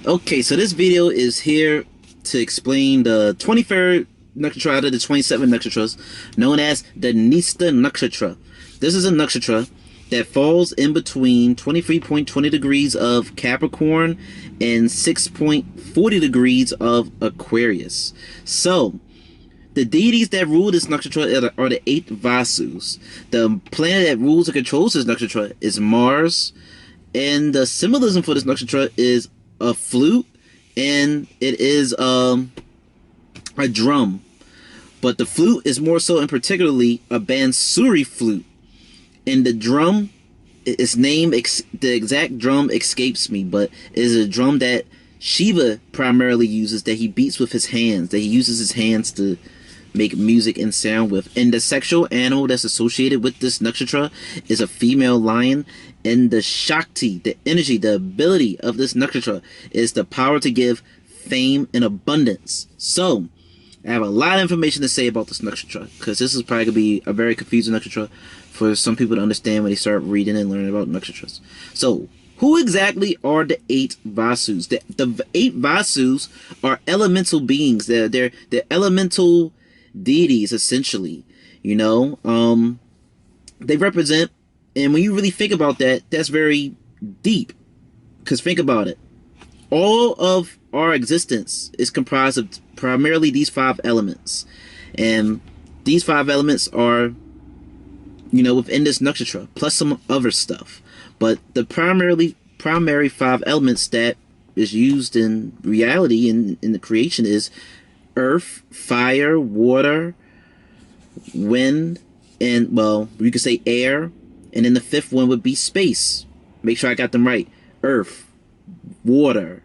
Okay, so this video is here to explain the 23rd nakshatra out of the 27 nakshatras, known as the Dhanista nakshatra. This is a nakshatra that falls in between 23.20 degrees of Capricorn and 6.40 degrees of Aquarius. So, the deities that rule this nakshatra are the 8 Vasus. The planet that rules and controls this nakshatra is Mars, and the symbolism for this nakshatra is a flute, and it is a drum. But the flute is more so, in particularly, a bansuri flute. And the drum, its name, the exact drum escapes me, but it is a drum that Shiva primarily uses, that he beats with his hands, that he uses his hands to make music and sound with. And the sexual animal that's associated with this nakshatra is a female lion. And the Shakti, the energy, the ability of this nakshatra is the power to give fame and abundance. So, I have a lot of information to say about this nakshatra, because this is probably going to be a very confusing nakshatra for some people to understand when they start reading and learning about nakshatras. So, who exactly are the 8 Vasus? The 8 Vasus are elemental beings. They're elemental deities, essentially. You know, they represent, and when you really think about that, that's very deep. Because think about it. All of our existence is comprised of primarily these 5 elements. And these 5 elements are, you know, within this nakshatra, plus some other stuff. But the primary 5 elements that is used in reality, in the creation, is earth, fire, water, wind, and, well, you could say air. And then the 5th one would be space. Make sure I got them right. Earth, water,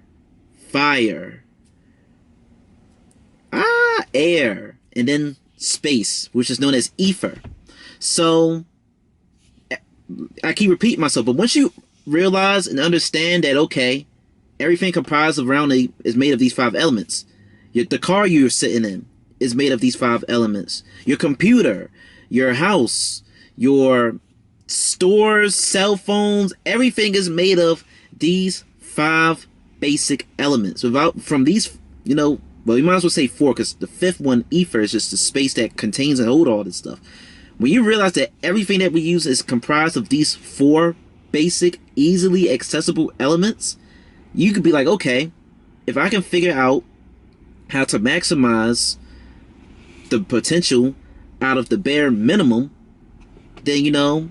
fire, air, and then space, which is known as ether. So, I keep repeating myself, but once you realize and understand that, okay, everything comprised around is made of these 5 elements. The car you're sitting in is made of these 5 elements. Your computer, your house, your stores, cell phones, everything is made of these 5 basic elements. From these, you know, well, you might as well say 4, because the 5th one, ether, is just the space that contains and holds all this stuff. When you realize that everything that we use is comprised of these 4 basic, easily accessible elements, you could be like, okay, if I can figure out how to maximize the potential out of the bare minimum, then, you know,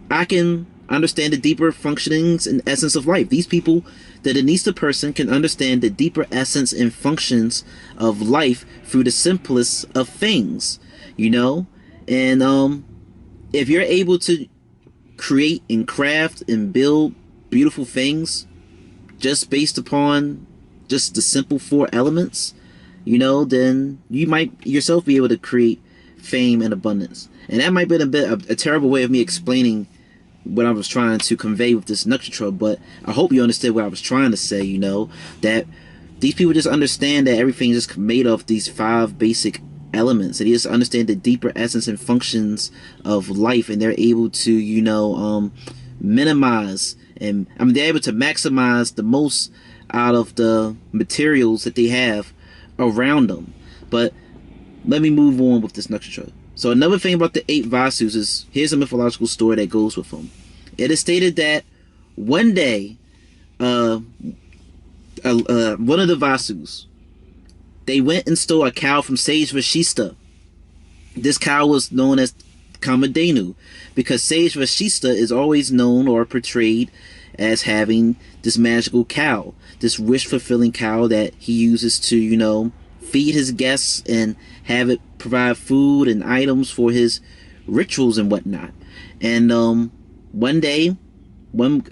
I can understand the deeper functionings and essence of life. These people, the Dhanista person, can understand the deeper essence and functions of life through the simplest of things, you know? And if you're able to create and craft and build beautiful things just based upon just the simple 4 elements, you know, then you might yourself be able to create fame and abundance. And that might be a terrible way of me explaining what I was trying to convey with this nakshatra, but I hope you understood what I was trying to say, you know, that these people just understand that everything is just made of these 5 basic elements, and they just understand the deeper essence and functions of life, and they're able to, you know, minimize, and I mean, they're able to maximize the most out of the materials that they have around them. But let me move on with this nakshatra. So another thing about the 8 Vasus is, here's a mythological story that goes with them. It is stated that one day, one of the Vasus, they went and stole a cow from sage Vashista. This cow was known as Kamadhenu, because sage Vashista is always known or portrayed as having this magical cow, this wish-fulfilling cow that he uses to, you know, feed his guests and have it provide food and items for his rituals and whatnot. And one day,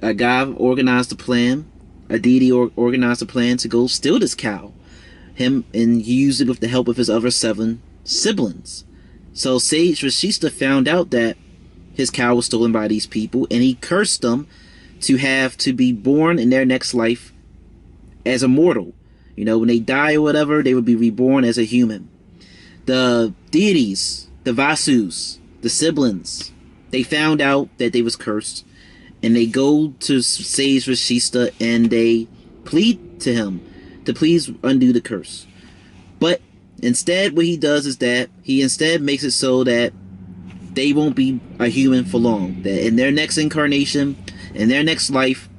a guy organized a plan, a deity organized a plan to go steal this cow. And he used it with the help of his other 7 siblings. So Sage Vashista found out that his cow was stolen by these people, and he cursed them to have to be born in their next life as a mortal. You know, when they die or whatever, they would be reborn as a human. The deities, the Vasus, the siblings, they found out that they was cursed, and they go to Sage Vashista and they plead to him to please undo the curse. But instead, what he does is that he instead makes it so that they won't be a human for long. That in their next incarnation, in their next life,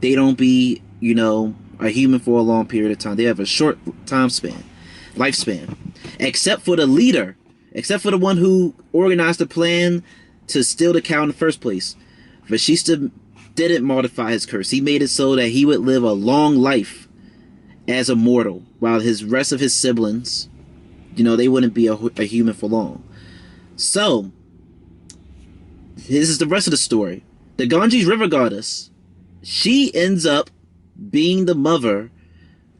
they don't be, a human for a long period of time. They have a short lifespan. Except for the leader, except for the one who organized the plan to steal the cow in the first place. Vashista didn't modify his curse. He made it so that he would live a long life as a mortal, while his rest of his siblings, they wouldn't be a human for long. So, this is the rest of the story. The Ganges River Goddess, she ends up being the mother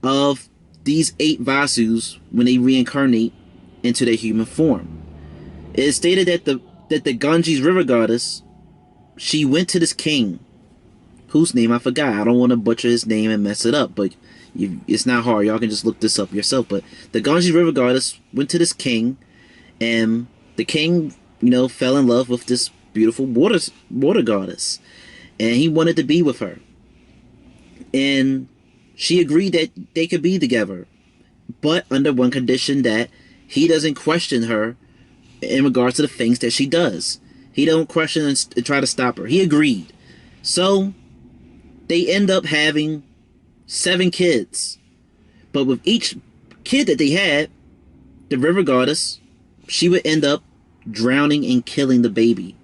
of these 8 Vasus when they reincarnate into their human form. It is stated that the Ganges River Goddess, she went to this king, whose name I forgot. I don't want to butcher his name and mess it up, but it's not hard. Y'all can just look this up yourself. But the Ganges River Goddess went to this king, and the king, fell in love with this beautiful water goddess, and he wanted to be with her. And she agreed that they could be together, but under one condition, that he doesn't question her in regards to the things that she does. He don't question and try to stop her. He agreed. So they end up having 7 kids. But with each kid that they had, the river goddess, she would end up drowning and killing the baby.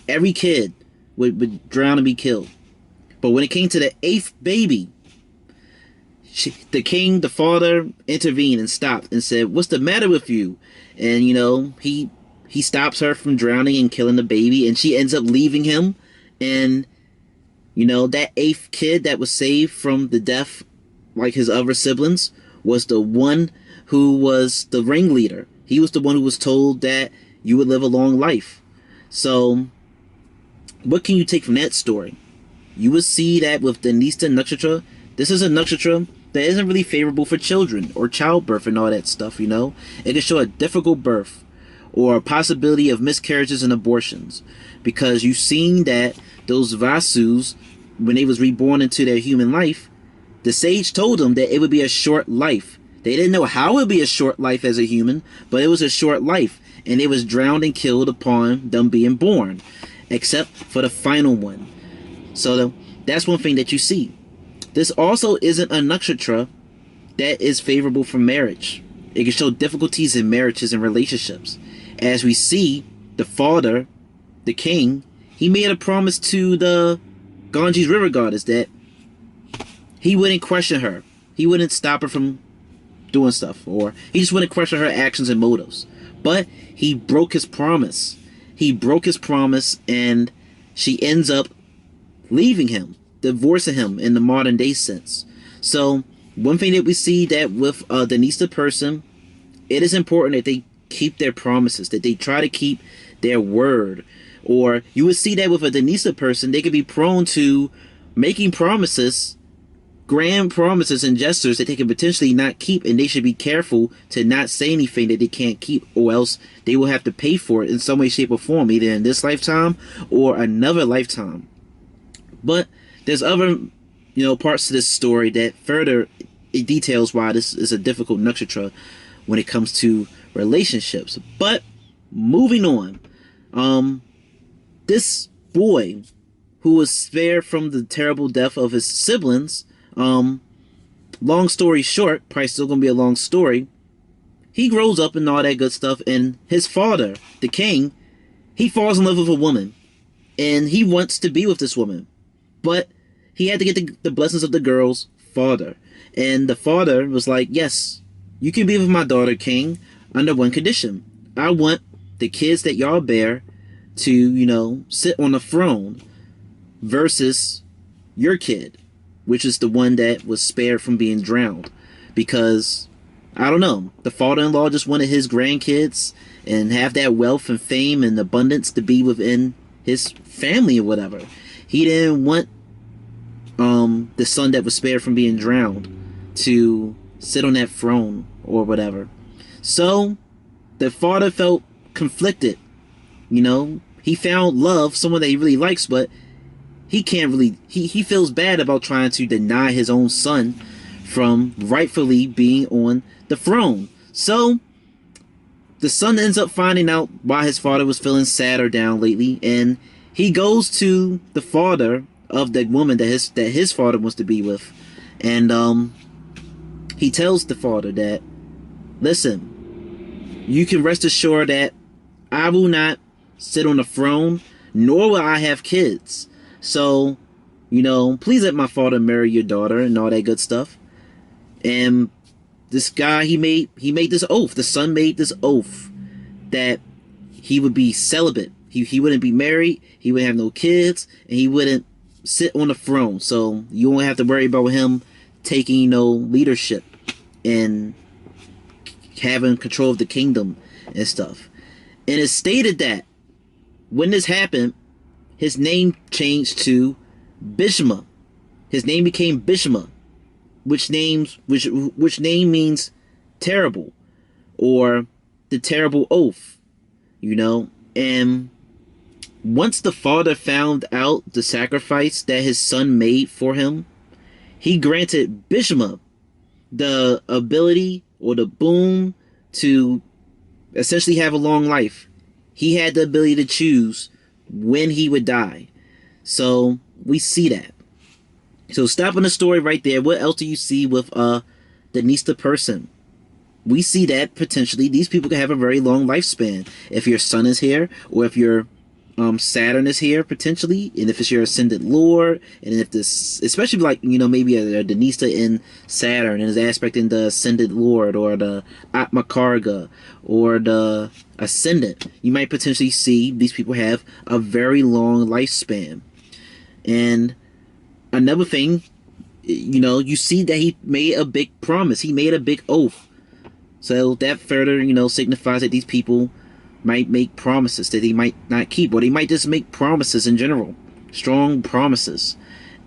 Every kid would drown and be killed. But when it came to the 8th baby, the king, the father, intervened and stopped and said, "What's the matter with you?" And, he stops her from drowning and killing the baby, and she ends up leaving him. And, that 8th kid that was saved from the death, like his other siblings, was the one who was the ringleader. He was the one who was told that you would live a long life. So, what can you take from that story? You would see that with the Dhanista nakshatra, this is a nakshatra that isn't really favorable for children or childbirth and all that stuff, It can show a difficult birth or a possibility of miscarriages and abortions, because you've seen that those Vasus, when they was reborn into their human life, the sage told them that it would be a short life. They didn't know how it would be a short life as a human, but it was a short life, and they was drowned and killed upon them being born, except for the final one. So that's one thing that you see. This also isn't a nakshatra that is favorable for marriage. It can show difficulties in marriages and relationships. As we see, the father, the king, he made a promise to the Ganges River Goddess that he wouldn't question her. He wouldn't stop her from doing stuff, or he just wouldn't question her actions and motives. But he broke his promise. He broke his promise, and she ends up leaving him, divorcing him in the modern day sense. So one thing that we see that with a Dhanista person, it is important that they keep their promises, that they try to keep their word. Or you would see that with a Dhanista person, they could be prone to making promises, grand promises and gestures that they can potentially not keep, and they should be careful to not say anything that they can't keep, or else they will have to pay for it in some way, shape, or form, either in this lifetime or another lifetime. But there's other, parts to this story that further details why this is a difficult nakshatra when it comes to relationships. But moving on, this boy who was spared from the terrible death of his siblings, long story short, probably still gonna be a long story, he grows up and all that good stuff, and his father, the king, he falls in love with a woman, and he wants to be with this woman, but he had to get the blessings of the girl's father. And the father was like, "Yes, you can be with my daughter, king, under one condition. I want the kids that y'all bear to, sit on the throne versus your kid, which is the one that was spared from being drowned." Because, I don't know, the father-in-law just wanted his grandkids and have that wealth and fame and abundance to be within his family or whatever. He didn't want the son that was spared from being drowned to sit on that throne or whatever. So the father felt conflicted. He found love, someone that he really likes, but he can't really, he feels bad about trying to deny his own son from rightfully being on the throne. So the son ends up finding out why his father was feeling sad or down lately, and he goes to the father of the woman that his father wants to be with, and he tells the father that, listen, you can rest assured that I will not sit on the throne, nor will I have kids. So, you know, please let my father marry your daughter and all that good stuff. And this guy, he made this oath. The son made this oath that he would be celibate. He wouldn't be married. He wouldn't have no kids, and he wouldn't sit on the throne. So you won't have to worry about him taking, you know, leadership and having control of the kingdom and stuff. And it's stated that when this happened, his name changed to Bhishma. His name became Bhishma, which name means terrible, or the terrible oath, you know. And once the father found out the sacrifice that his son made for him, he granted Bhishma the ability or the boon to essentially have a long life. He had the ability to choose when he would die. So we see that. So stopping the story right there, what else do you see with the Dhanista person? We see that potentially these people can have a very long lifespan. If your sun is here, or if your Saturn is here potentially, and if it's your ascendant lord, and if this, especially like, you know, maybe a Dhanista in Saturn and is aspecting the ascendant lord, or the Atma Karga, or the ascendant, you might potentially see these people have a very long lifespan. And another thing, you know, you see that he made a big promise. He made a big oath. So that further, you know, signifies that these people might make promises that they might not keep, or they might just make promises in general, strong promises.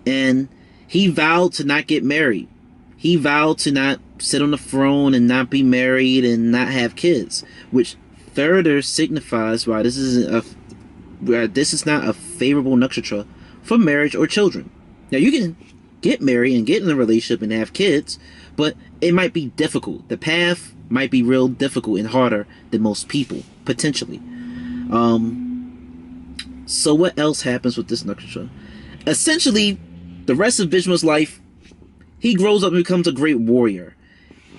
And he vowed to not get married. He vowed to not sit on the throne and not be married and not have kids, which further signifies why this is not a favorable nakshatra for marriage or children. Now, you can get married and get in a relationship and have kids, but it might be difficult. The path might be real difficult and harder than most people, potentially. So what else happens with this nakshatra? Essentially, the rest of Bhishma's life, he grows up and becomes a great warrior,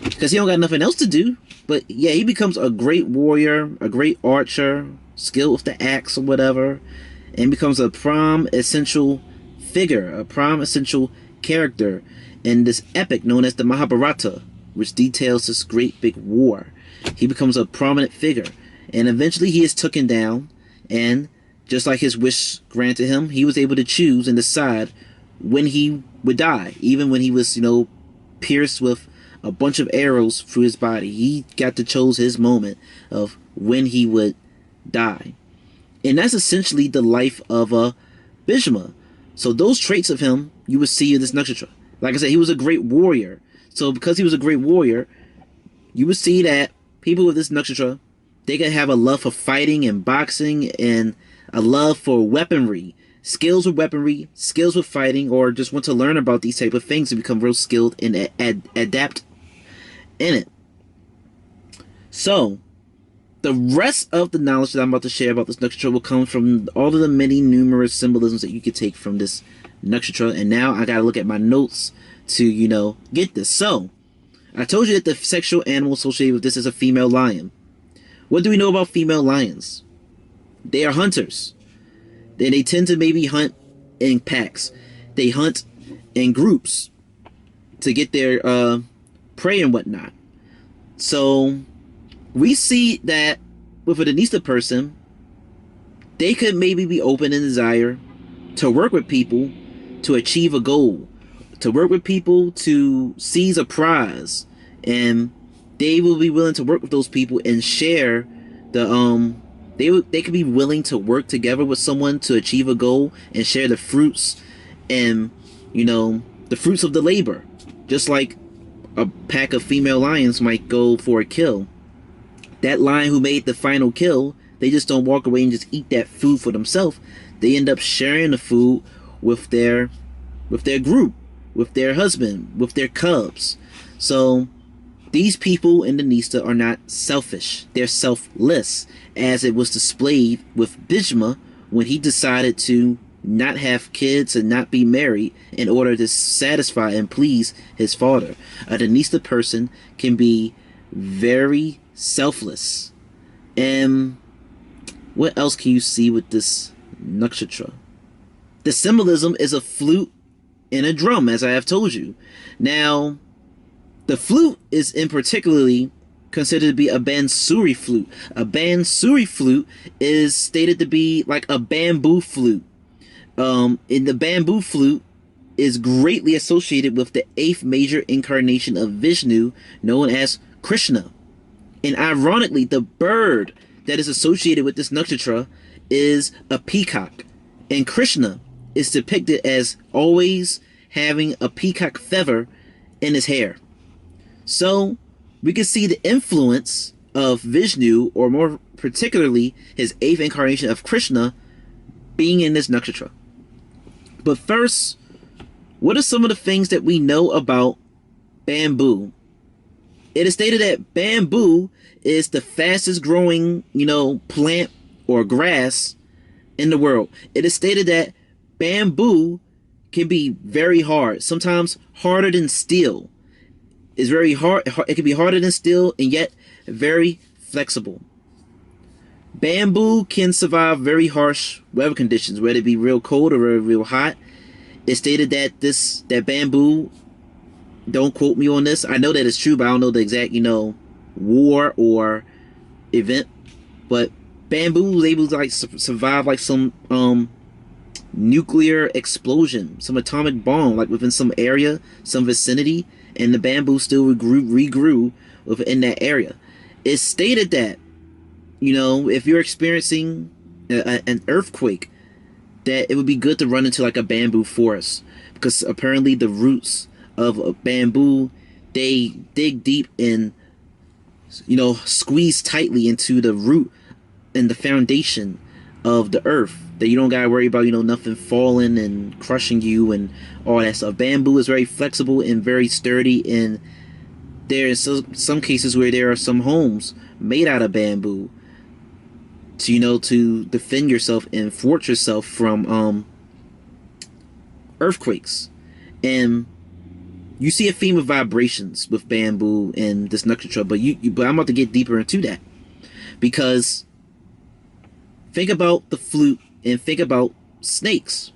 because he don't got nothing else to do. But yeah, he becomes a great warrior, a great archer, skilled with the axe or whatever, and becomes a prime essential figure, a prime essential character in this epic known as the Mahabharata, which details this great big war. He becomes a prominent figure, and eventually he is taken down, and just like his wish granted him, he was able to choose and decide when he would die. Even when he was, you know, pierced with a bunch of arrows through his body, he got to choose his moment of when he would die. And that's essentially the life of Bhishma. So those traits of him you would see in this nakshatra. Like I said, he was a great warrior. So because he was a great warrior, you would see that people with this nakshatra, they can have a love for fighting and boxing, and a love for weaponry, skills with weaponry, skills with fighting, or just want to learn about these type of things and become real skilled and adapt in it. So the rest of the knowledge that I'm about to share about this nakshatra will come from all of the many numerous symbolisms that you could take from this nakshatra. And now I gotta look at my notes to, you know, get this. So I told you that the sexual animal associated with this is a female lion. What do we know about female lions? They are hunters. They tend to maybe hunt in packs. They hunt in groups to get their prey and whatnot. So we see that with a Dhanista person, they could maybe be open and desire to work with people to achieve a goal, to work with people to seize a prize, and they will be willing to work with those people and share the they could be willing to work together with someone to achieve a goal and share the fruits, and, you know, the fruits of the labor, just like a pack of female lions might go for a kill. That lion who made the final kill, they just don't walk away and just eat that food for themselves. They end up sharing the food with their group, with their husband, with their cubs. So these people in Dhanista are not selfish. They're selfless, as it was displayed with Bhishma when he decided to not have kids and not be married in order to satisfy and please his father. A Dhanista person can be very selfless. And what else can you see with this nakshatra? The symbolism is a flute and a drum, as I have told you. Now, the flute is in particularly considered to be a bansuri flute. A bansuri flute is stated to be like a bamboo flute. In the bamboo flute is greatly associated with the 8th major incarnation of Vishnu, known as Krishna. And ironically, the bird that is associated with this nakshatra is a peacock. And Krishna is depicted as always having a peacock feather in his hair. So we can see the influence of Vishnu, or more particularly his 8th incarnation of Krishna, being in this nakshatra. But first, what are some of the things that we know about bamboo? It is stated that bamboo is the fastest growing, plant or grass in the world. It is stated that bamboo can be very hard, sometimes harder than steel. It's very hard. It can be harder than steel and yet very flexible. Bamboo can survive very harsh weather conditions, whether it be real cold or real hot. It's stated that bamboo, don't quote me on this, I know that it's true, but I don't know the exact, war or event. But bamboo is able to survive like some nuclear explosion, some atomic bomb, like within some area, some vicinity, and the bamboo still regrew within that area. It's stated that, if you're experiencing an earthquake, that it would be good to run into like a bamboo forest, because apparently the roots of a bamboo, they dig deep and squeeze tightly into the root and the foundation of the earth, that you don't gotta worry about nothing falling and crushing you and all that stuff. Bamboo is very flexible and very sturdy, and there is some cases where there are some homes made out of bamboo to defend yourself and fortress yourself from earthquakes. And you see a theme of vibrations with bamboo and this nakshatra, but I'm about to get deeper into that, because think about the flute and think about snakes.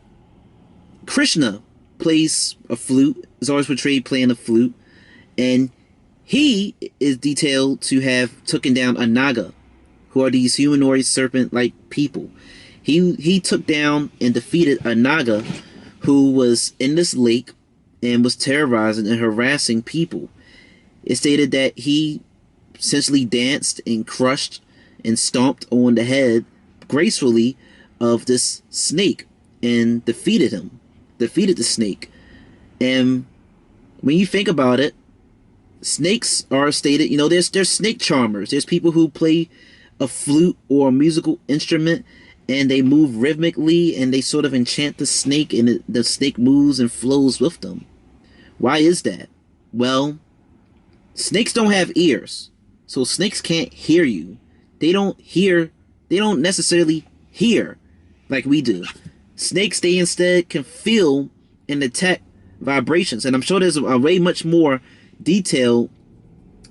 Krishna plays a flute, is always portrayed playing a flute, and he is detailed to have taken down a naga, who are these humanoid serpent-like people. He took down and defeated a naga who was in this lake and was terrorizing and harassing people. It stated that he essentially danced and crushed and stomped on the head gracefully of this snake and defeated the snake. And when you think about it, snakes are stated, there's snake charmers. There's people who play a flute or a musical instrument and they move rhythmically and they sort of enchant the snake, and the snake moves and flows with them. Why is that? Well, snakes don't have ears, so snakes can't hear you. They don't necessarily hear like we do. Snakes, they instead can feel and detect vibrations. And I'm sure there's a way much more detailed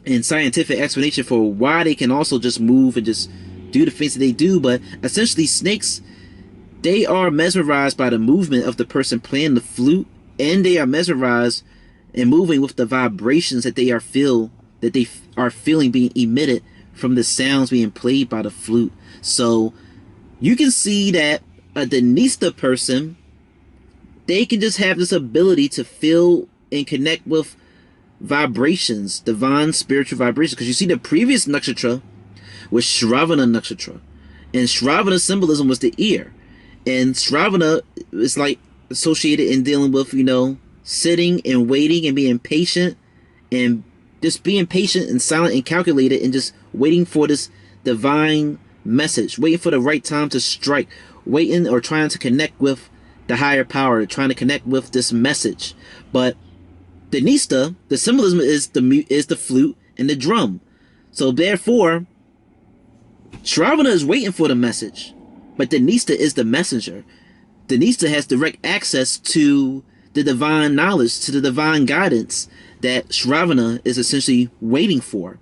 and scientific explanation for why they can also just move and just do the things that they do. But essentially, snakes, they are mesmerized by the movement of the person playing the flute, and they are mesmerized and moving with the vibrations that they are feeling being emitted from the sounds being played by the flute. So you can see that a Dhanista person, they can just have this ability to feel and connect with vibrations, divine spiritual vibrations. Because you see, the previous nakshatra was Shravana nakshatra, and Shravana symbolism was the ear, and Shravana is like associated in dealing with sitting and waiting and being patient, and just being patient and silent and calculated, and just waiting for this divine message, waiting for the right time to strike, waiting or trying to connect with the higher power, trying to connect with this message. But Dhanista, the symbolism is the flute and the drum. So therefore, Shravana is waiting for the message, but Dhanista is the messenger. Dhanista has direct access to the divine knowledge, to the divine guidance that Shravana is essentially waiting for.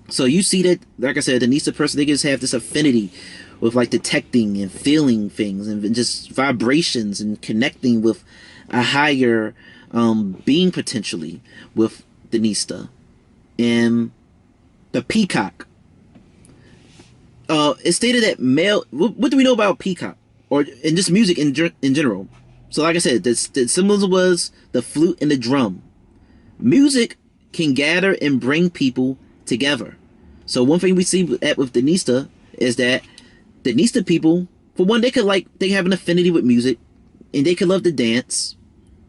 So you see that, like I said, Dhanista person, they just have this affinity with like detecting and feeling things and just vibrations and connecting with a higher being potentially with Dhanista. And the peacock. It's stated that male. What do we know about peacock, or in just music in general? So, like I said, the symbolism was the flute and the drum. Music can gather and bring people together. So, one thing we see with Dhanista is that Dhanista people, for one, they have an affinity with music, and they could love to dance.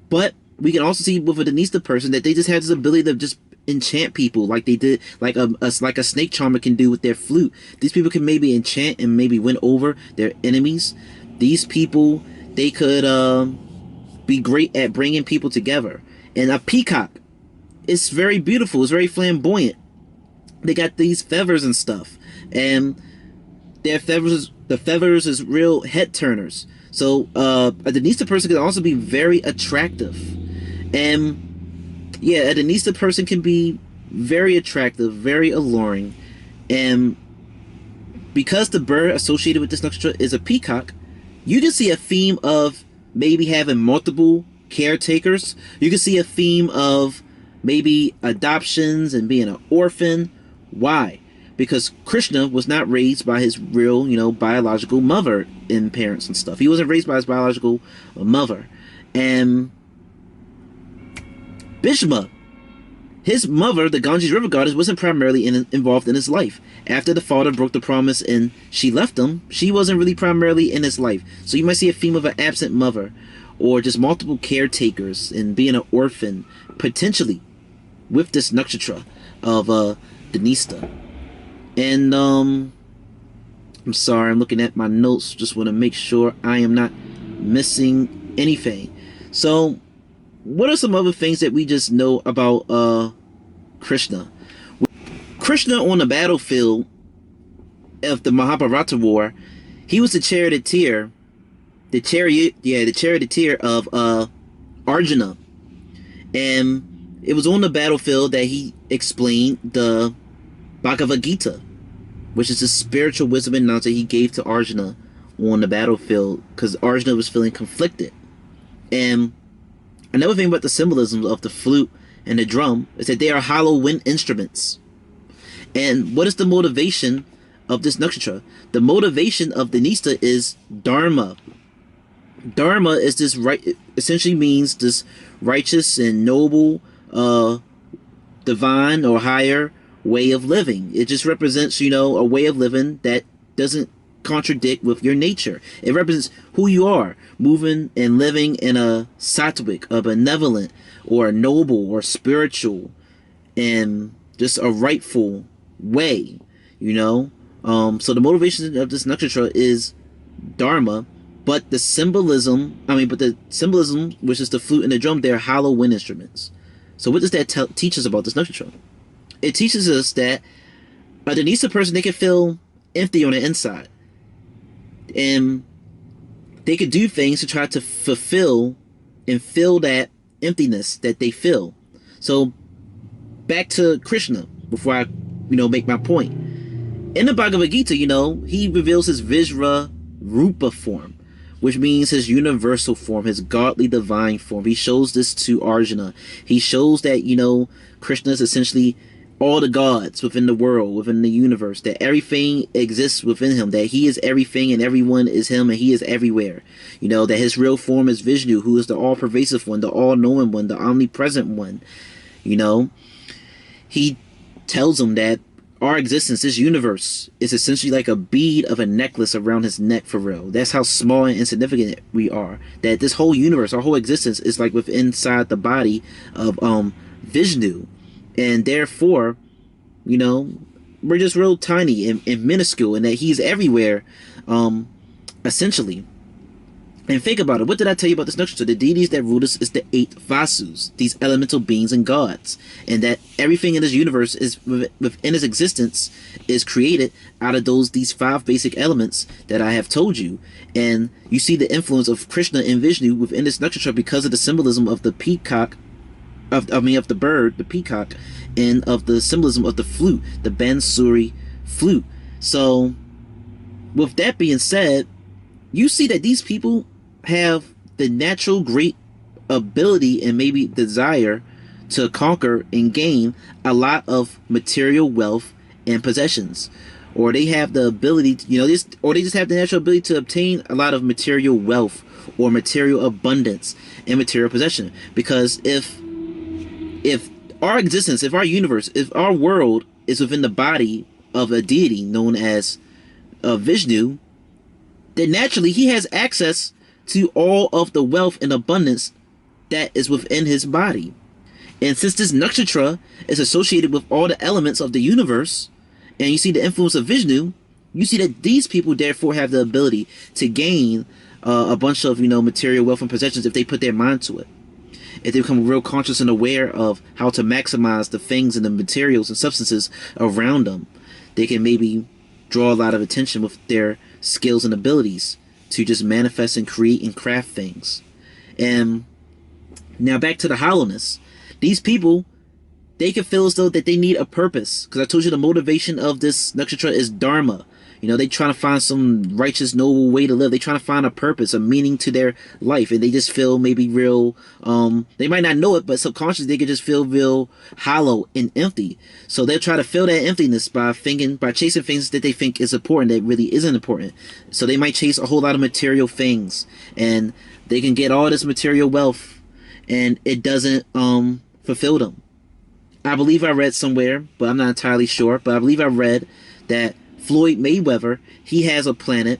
But we can also see with a Dhanista person that they just have this ability to just enchant people, like they did, like a snake charmer can do with their flute. These people can maybe enchant and maybe win over their enemies. These people, they could be great at bringing people together. And a peacock, it's very beautiful. It's very flamboyant. They got these feathers and stuff, and the feathers is real head turners. So a Dhanista person can also be very attractive. And yeah, a Dhanista person can be very attractive, very alluring. And because the bird associated with this nakshatra is a peacock, you can see a theme of maybe having multiple caretakers. You can see a theme of maybe adoptions and being an orphan. Why? Because Krishna was not raised by his real, biological mother and parents and stuff. He wasn't raised by his biological mother. And Bhishma, his mother, the Ganges River goddess, wasn't primarily involved in his life. After the father broke the promise and she left him, she wasn't really primarily in his life. So you might see a theme of an absent mother, or just multiple caretakers and being an orphan, potentially, with this nakshatra of Dhanista. And I'm sorry, I'm looking at my notes. Just want to make sure I am not missing anything. So, what are some other things that we just know about Krishna? Krishna on the battlefield of the Mahabharata war, he was the charioteer, the charioteer of Arjuna. And it was on the battlefield that he explained the Bhagavad Gita, which is the spiritual wisdom and knowledge that he gave to Arjuna on the battlefield, because Arjuna was feeling conflicted. And another thing about the symbolism of the flute and the drum is that they are hollow wind instruments. And what is the motivation of this nakshatra? The motivation of Dhanista is Dharma. Dharma is this essentially means this righteous and noble, divine or higher way of living. It just represents, a way of living that doesn't contradict with your nature. It represents who you are, moving and living in a sattvic, a benevolent, or a noble, or spiritual, and just a rightful way, So the motivation of this nakshatra is Dharma, but the symbolism, which is the flute and the drum, they're hollow wind instruments. So what does that teach us about this nakshatra? It teaches us that a Dhanista person, they can feel empty on the inside. And they could do things to try to fulfill and fill that emptiness that they feel. So back to Krishna, before I, make my point. In the Bhagavad Gita, he reveals his Vajra Rupa form, which means his universal form, his godly divine form. He shows this to Arjuna. He shows that, Krishna is essentially all the gods within the world, within the universe, that everything exists within him, that he is everything and everyone is him, and he is everywhere. That his real form is Vishnu, who is the all-pervasive one, the all-knowing one, the omnipresent one. He tells him that our existence, this universe, is essentially like a bead of a necklace around his neck, for real. That's how small and insignificant we are. That this whole universe, our whole existence, is like within inside the body of Vishnu. And therefore, we're just real tiny and minuscule, and that he's everywhere, essentially. And think about it. What did I tell you about this nakshatra? The deities that rule us is the 8 Vasus, these elemental beings and gods. And that everything in this universe is within its existence is created out of these 5 basic elements that I have told you. And you see the influence of Krishna and Vishnu within this nakshatra because of the symbolism of the peacock, of the bird, the peacock, and of the symbolism of the flute, the Bansuri flute. So, with that being said, you see that these people have the natural great ability and maybe desire to conquer and gain a lot of material wealth and possessions, or they have the ability to, or they just have the natural ability to obtain a lot of material wealth or material abundance and material possession. Because if our existence, if our universe, if our world is within the body of a deity known as Vishnu, then naturally he has access to all of the wealth and abundance that is within his body. And since this nakshatra is associated with all the elements of the universe, and you see the influence of Vishnu, you see that these people therefore have the ability to gain a bunch of material wealth and possessions if they put their mind to it. If they become real conscious and aware of how to maximize the things and the materials and substances around them, they can maybe draw a lot of attention with their skills and abilities to just manifest and create and craft things. And now back to the hollowness. These people, they can feel as though that they need a purpose. Because I told you the motivation of this nakshatra is Dharma. They trying to find some righteous, noble way to live. They trying to find a purpose, a meaning to their life. And they just feel maybe real, they might not know it, but subconsciously they could just feel real hollow and empty. So they'll try to fill that emptiness by chasing things that they think is important that really isn't important. So they might chase a whole lot of material things. And they can get all this material wealth. And it doesn't fulfill them. I believe I read somewhere, but I'm not entirely sure. But I believe I read that Floyd Mayweather, he has a planet,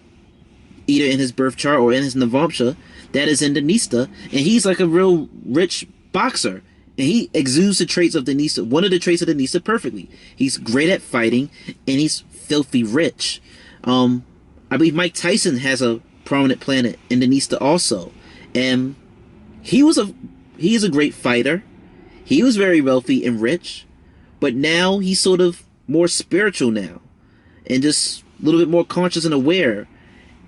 either in his birth chart or in his Navamsha, that is in Dhanista, and he's like a real rich boxer. And he exudes the traits of Dhanista, one of the traits of Dhanista perfectly. He's great at fighting, and he's filthy rich. I believe Mike Tyson has a prominent planet in Dhanista also. And he is a great fighter. He was very wealthy and rich, but now he's sort of more spiritual now. And just a little bit more conscious and aware.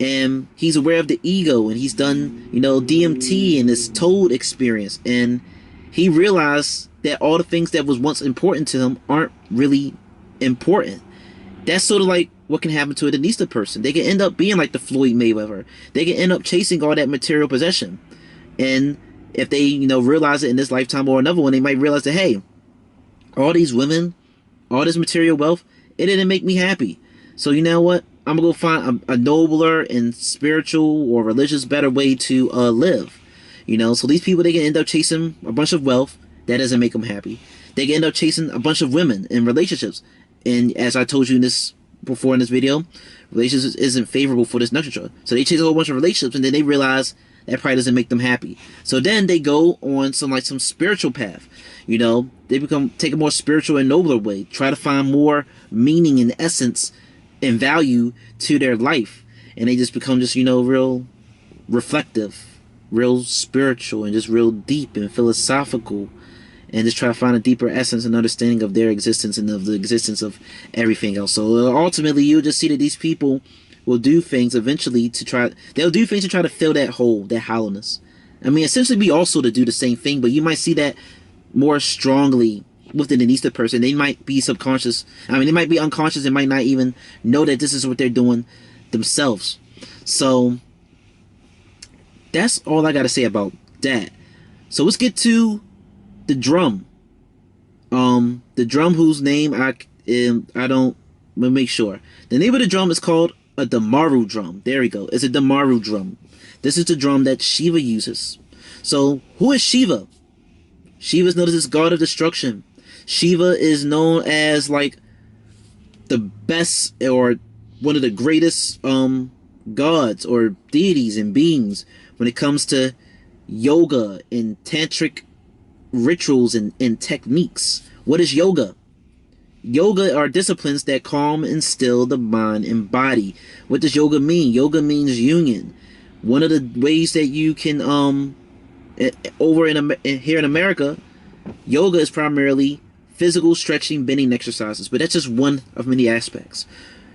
And he's aware of the ego. And he's done, DMT and this Toad experience. And he realized that all the things that was once important to him aren't really important. That's sort of like what can happen to a Dhanista person. They can end up being like the Floyd Mayweather. They can end up chasing all that material possession. And if they, realize it in this lifetime or another one, they might realize that, hey, all these women, all this material wealth, it didn't make me happy. So you know what? I'm going to go find a nobler and spiritual or religious better way to live. So these people, they can end up chasing a bunch of wealth. That doesn't make them happy. They can end up chasing a bunch of women in relationships. And as I told you before in this video, relationships isn't favorable for this nakshatra. So they chase a whole bunch of relationships and then they realize that probably doesn't make them happy. So then they go on some spiritual path. They take a more spiritual and nobler way. Try to find more meaning and essence and value to their life. And they just become real reflective, real spiritual, and just real deep and philosophical. And just try to find a deeper essence and understanding of their existence and of the existence of everything else. So ultimately, you'll just see that these people will do things eventually they'll do things to try to fill that hole, that hollowness. I mean, essentially be also to do the same thing, but you might see that more strongly with the Dhanista person. They might be subconscious. I mean, they might be unconscious and might not even know that this is what they're doing themselves. So that's all I got to say about that. So let's get to the drum. The drum whose name I don't, let me make sure. The name of the drum is called a Damaru drum. There we go. It's a Damaru drum. This is the drum that Shiva uses. So who is Shiva? Shiva is known as this god of destruction. Shiva is known as like the best or one of the greatest gods or deities and beings when it comes to yoga and tantric rituals and techniques. What is yoga? Yoga are disciplines that calm and still the mind and body. What does yoga mean? Yoga means union. One of the ways that you can over here in America, yoga is primarily physical stretching, bending exercises, but that's just one of many aspects.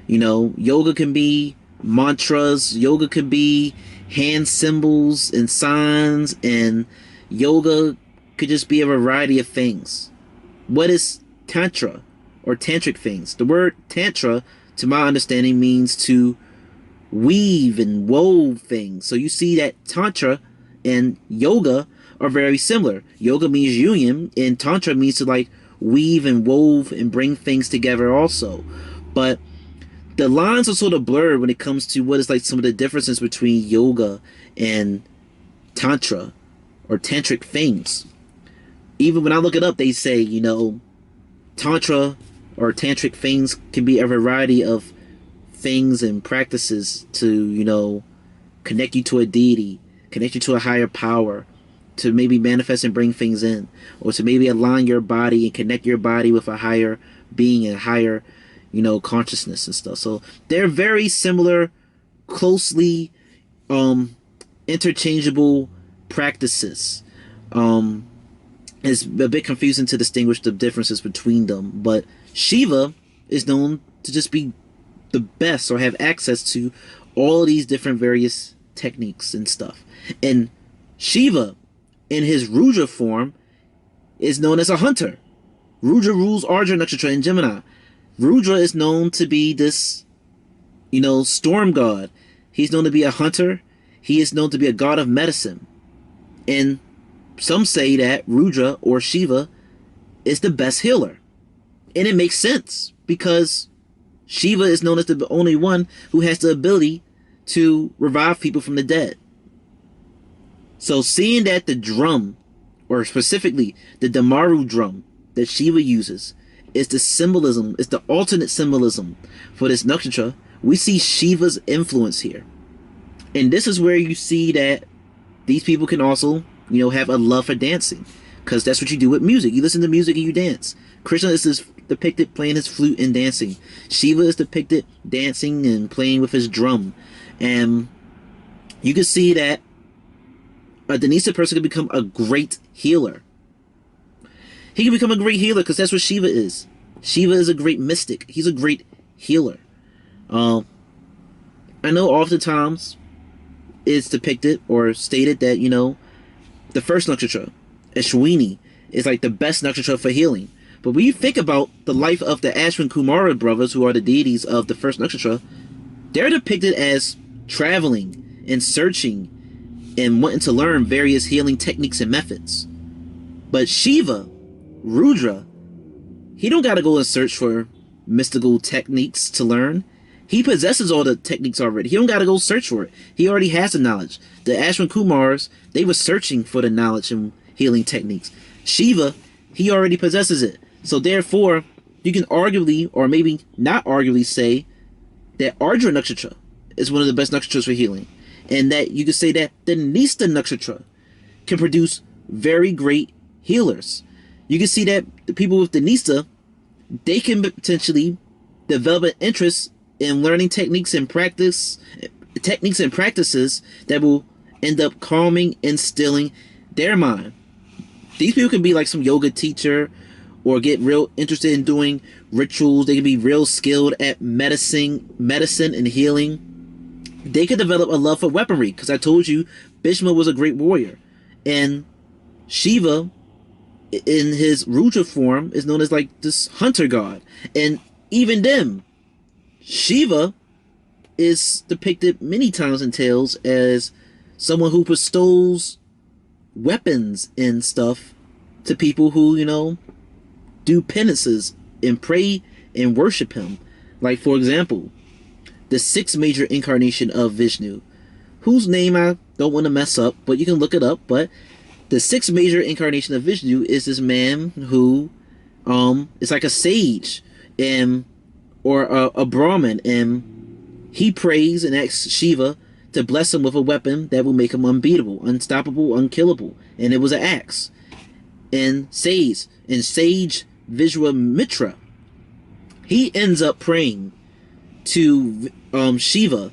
You know, yoga can be mantras, yoga can be hand symbols and signs, and yoga could just be a variety of things. What is tantra or tantric things? The word tantra, to my understanding, means to weave and wove things. So you see that tantra and yoga are very similar. Yoga means union, and tantra means to like weave and wove and bring things together also. But the lines are sort of blurred when it comes to what is like some of the differences between yoga and tantra or tantric things. Even when I look it up, they say, you know, tantra or tantric things can be a variety of things and practices to, you know, connect you to a deity, connect you to a higher power, to maybe manifest and bring things in, or to maybe align your body and connect your body with a higher being and higher, you know, consciousness and stuff. So they're very similar, closely interchangeable practices. It's a bit confusing to distinguish the differences between them, but Shiva is known to just be the best or have access to all of these different various techniques and stuff. And Shiva, in his Rudra form, is known as a hunter. Rudra rules Ardra Nakshatra in Gemini. Rudra is known to be this, you know, storm god. He's known to be a hunter. He is known to be a god of medicine. And some say that Rudra or Shiva is the best healer. And it makes sense because Shiva is known as the only one who has the ability to revive people from the dead. So seeing that the drum, or specifically the Damaru drum that Shiva uses, is the symbolism, it's the alternate symbolism for this nakshatra, we see Shiva's influence here. And this is where you see that these people can also, you know, have a love for dancing, because that's what you do with music. You listen to music and you dance. Krishna is depicted playing his flute and dancing. Shiva is depicted dancing and playing with his drum. And you can see that a Dhanista person can become a great healer. He can become a great healer because that's what Shiva is. Shiva is a great mystic. He's a great healer. I know oftentimes it's depicted or stated that, you know, the first nakshatra, Ashwini, is like the best nakshatra for healing. But when you think about the life of the Ashwin Kumara brothers, who are the deities of the first nakshatra, they're depicted as traveling and searching and wanting to learn various healing techniques and methods. But Shiva, Rudra, he don't gotta go and search for mystical techniques to learn. He possesses all the techniques already. He don't gotta go search for it. He already has the knowledge. The Ashwin Kumars, they were searching for the knowledge and healing techniques. Shiva, he already possesses it. So therefore, you can arguably, or maybe not arguably, say that Ardra Nakshatra is one of the best nakshatras for healing. And that you could say that the Dhanista nakshatra can produce very great healers. You can see that the people with Dhanista, they can potentially develop an interest in learning techniques and practices that will end up calming and stilling their mind. These people can be like some yoga teacher or get real interested in doing rituals. They can be real skilled at medicine and healing. They could develop a love for weaponry, because I told you Bhishma was a great warrior. And Shiva, in his Rudra form, is known as like this hunter god. And even then, Shiva is depicted many times in tales as someone who bestows weapons and stuff to people who, you know, do penances and pray and worship him. Like, for example, the sixth major incarnation of Vishnu, whose name I don't want to mess up, but you can look it up. But the sixth major incarnation of Vishnu is this man who is like a sage and or a Brahmin, and he prays and asks Shiva to bless him with a weapon that will make him unbeatable, unstoppable, unkillable. And it was an axe. And sage Vishwamitra, he ends up praying to Shiva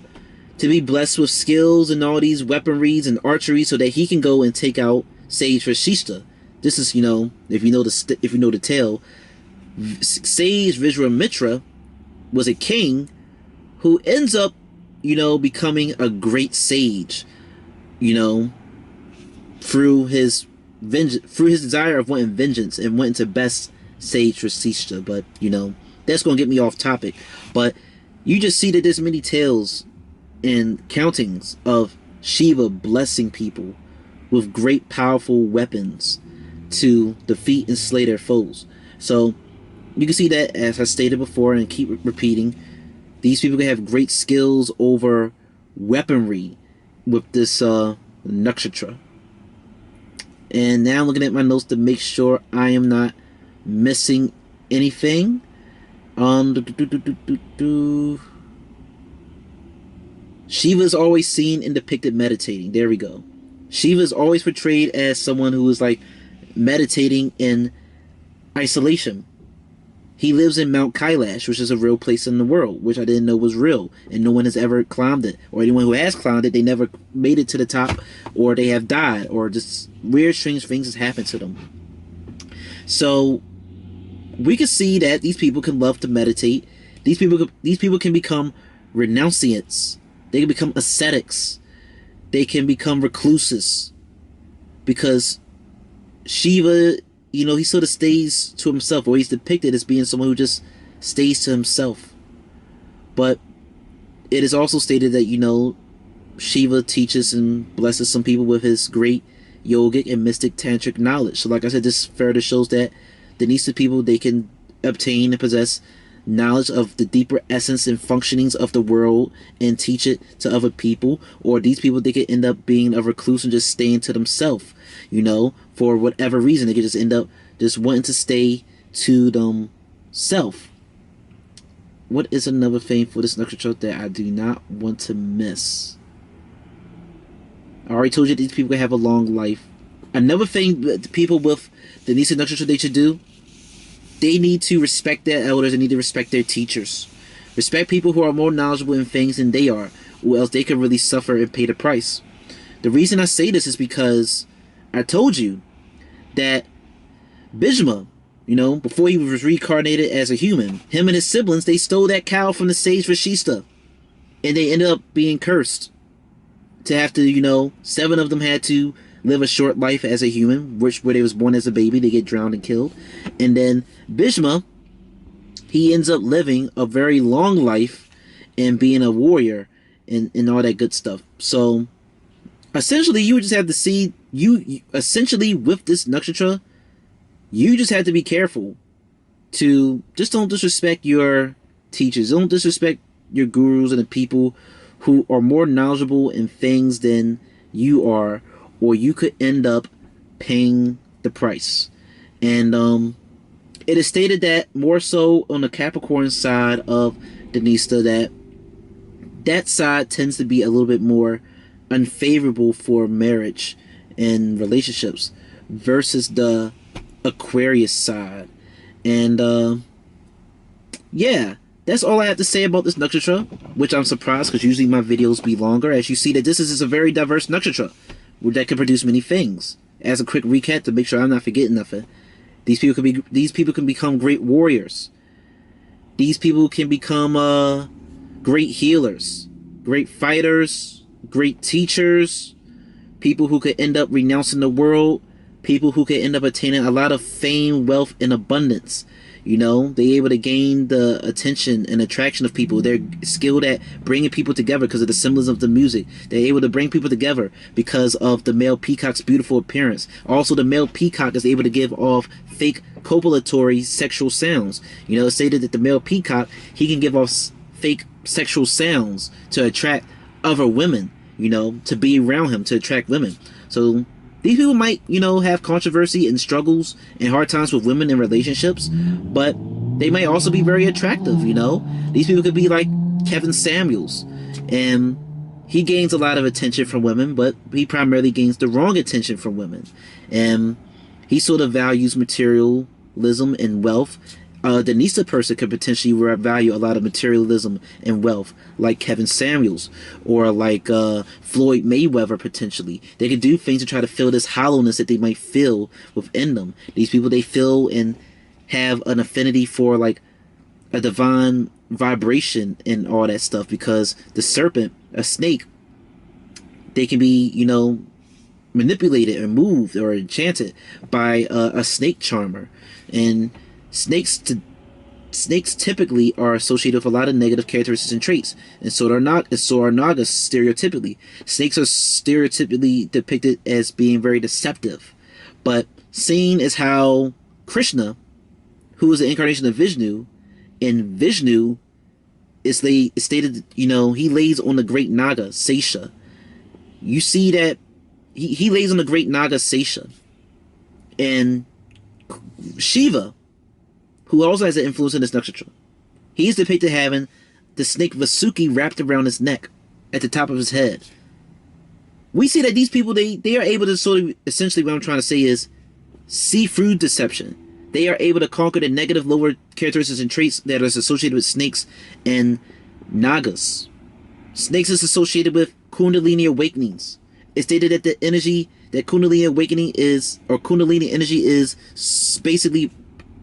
to be blessed with skills and all these weaponries and archery so that he can go and take out Sage Vashishta. This is, if you know the tale, Sage Vishwamitra was a king who ends up, becoming a great sage, through his desire of wanting vengeance and wanting to best Sage Vashishta. But that's gonna get me off topic. But you just see that there's many tales and countings of Shiva blessing people with great powerful weapons to defeat and slay their foes. So you can see that, as I stated before and keep repeating, these people can have great skills over weaponry with this nakshatra. And now I'm looking at my notes to make sure I am not missing anything. Shiva is always seen and depicted meditating. There we go. Shiva is always portrayed as someone who is like meditating in isolation. He lives in Mount Kailash, which is a real place in the world, which I didn't know was real, and no one has ever climbed it, or anyone who has climbed it, they never made it to the top, or they have died, or just weird, strange things has happened to them. So we can see that these people can love to meditate. These people can become renunciants. They can become ascetics. They can become recluses, because Shiva, he sort of stays to himself, or he's depicted as being someone who just stays to himself. But it is also stated that, Shiva teaches and blesses some people with his great yogic and mystic tantric knowledge. So like I said, this further shows that Dhanista people, they can obtain and possess knowledge of the deeper essence and functionings of the world and teach it to other people. Or these people, they could end up being a recluse and just staying to themselves, for whatever reason. They could just end up just wanting to stay to themselves. What is another thing for this nakshatra that I do not want to miss? I already told you these people can have a long life. Another thing that the people with the Dhanista nakshatra, they should do, they need to respect their elders and need to respect their teachers. Respect people who are more knowledgeable in things than they are, or else they could really suffer and pay the price. The reason I say this is because I told you that Bhishma, before he was reincarnated as a human, him and his siblings, they stole that cow from the sage Vashishta, and they ended up being cursed to have to, 7 of them had to live a short life as a human, where they was born as a baby, they get drowned and killed. And then Bhishma, he ends up living a very long life and being a warrior and all that good stuff. So essentially, you just have to see, essentially with this nakshatra, you just have to be careful to just don't disrespect your teachers. Don't disrespect your gurus and the people who are more knowledgeable in things than you are, or you could end up paying the price. And it is stated that more so on the Capricorn side of Dhanista, that side tends to be a little bit more unfavorable for marriage and relationships versus the Aquarius side. And yeah, that's all I have to say about this nakshatra, which I'm surprised because usually my videos be longer. As you see that this is a very diverse nakshatra that can produce many things. As a quick recap to make sure I'm not forgetting nothing, these people can become great warriors. These people can become great healers, great fighters, great teachers, people who could end up renouncing the world, people who could end up attaining a lot of fame, wealth, and abundance. They're able to gain the attention and attraction of people. They're skilled at bringing people together because of the symbolism of the music. They're able to bring people together because of the male peacock's beautiful appearance. Also, the male peacock is able to give off fake copulatory sexual sounds. It's stated that the male peacock, he can give off fake sexual sounds to attract other women, to be around him, to attract women. So these people might, have controversy and struggles and hard times with women in relationships, but they might also be very attractive, These people could be like Kevin Samuels, and he gains a lot of attention from women, but he primarily gains the wrong attention from women. And he sort of values materialism and wealth A Dhanista person could potentially value a lot of materialism and wealth, like Kevin Samuels or like Floyd Mayweather. Potentially, they could do things to try to fill this hollowness that they might feel within them. These people, they feel and have an affinity for like a divine vibration and all that stuff, because the serpent, a snake, they can be, you know, manipulated or moved or enchanted by a snake charmer. And snakes typically are associated with a lot of negative characteristics and traits, and so are nagas stereotypically. Snakes are stereotypically depicted as being very deceptive, but seen as how Krishna, who is the incarnation of Vishnu, and Vishnu is stated, you know, he lays on the great naga Sesha. You see that he lays on the great naga Sesha, and Shiva, who also has an influence in this nakshatra, he's depicted having the snake Vasuki wrapped around his neck at the top of his head. We see that these people, they are able to sort of, essentially what I'm trying to say is, see through deception. They are able to conquer the negative lower characteristics and traits that are associated with snakes and nagas. Snakes is associated with Kundalini awakenings. It's stated that the energy that Kundalini awakening is, or Kundalini energy is, basically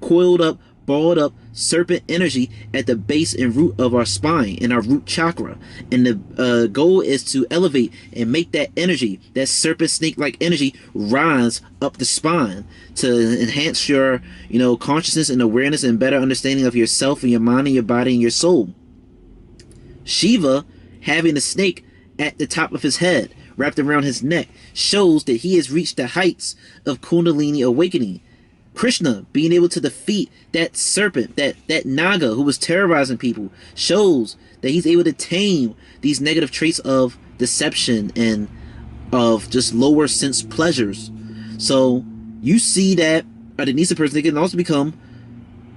coiled up, balled up serpent energy at the base and root of our spine, in our root chakra. And the goal is to elevate and make that energy, that serpent snake-like energy, rise up the spine to enhance your, you know, consciousness and awareness and better understanding of yourself and your mind and your body and your soul. Shiva, having the snake at the top of his head, wrapped around his neck, shows that he has reached the heights of Kundalini awakening. Krishna, being able to defeat that serpent, that naga who was terrorizing people, shows that he's able to tame these negative traits of deception and of just lower sense pleasures. So you see that a Dhanista person, they can also become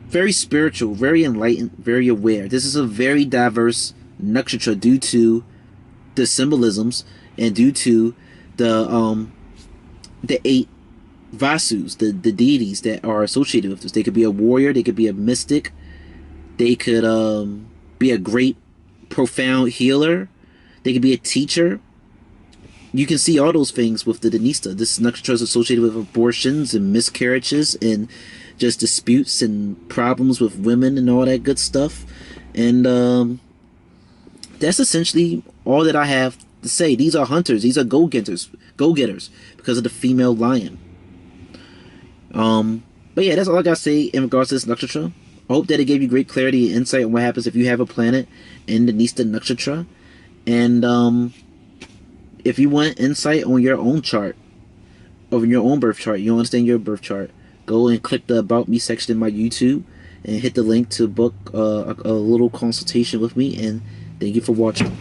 very spiritual, very enlightened, very aware. This is a very diverse nakshatra due to the symbolisms and due to the 8 Vasus, the deities that are associated with this. They could be a warrior, they could be a mystic, they could be a great profound healer, they could be a teacher. You can see all those things with the Dhanista. This nakshatra is associated with abortions and miscarriages and just disputes and problems with women and all that good stuff. And that's essentially all that I have to say. These are hunters, these are go-getters because of the female lion. But yeah, that's all I gotta say in regards to this nakshatra. I hope that it gave you great clarity and insight on what happens if you have a planet in the Dhanista nakshatra. And if you want insight on your own chart, over your own birth chart, you don't understand your birth chart, go and click the About Me section in my YouTube and hit the link to book a little consultation with me. And thank you for watching.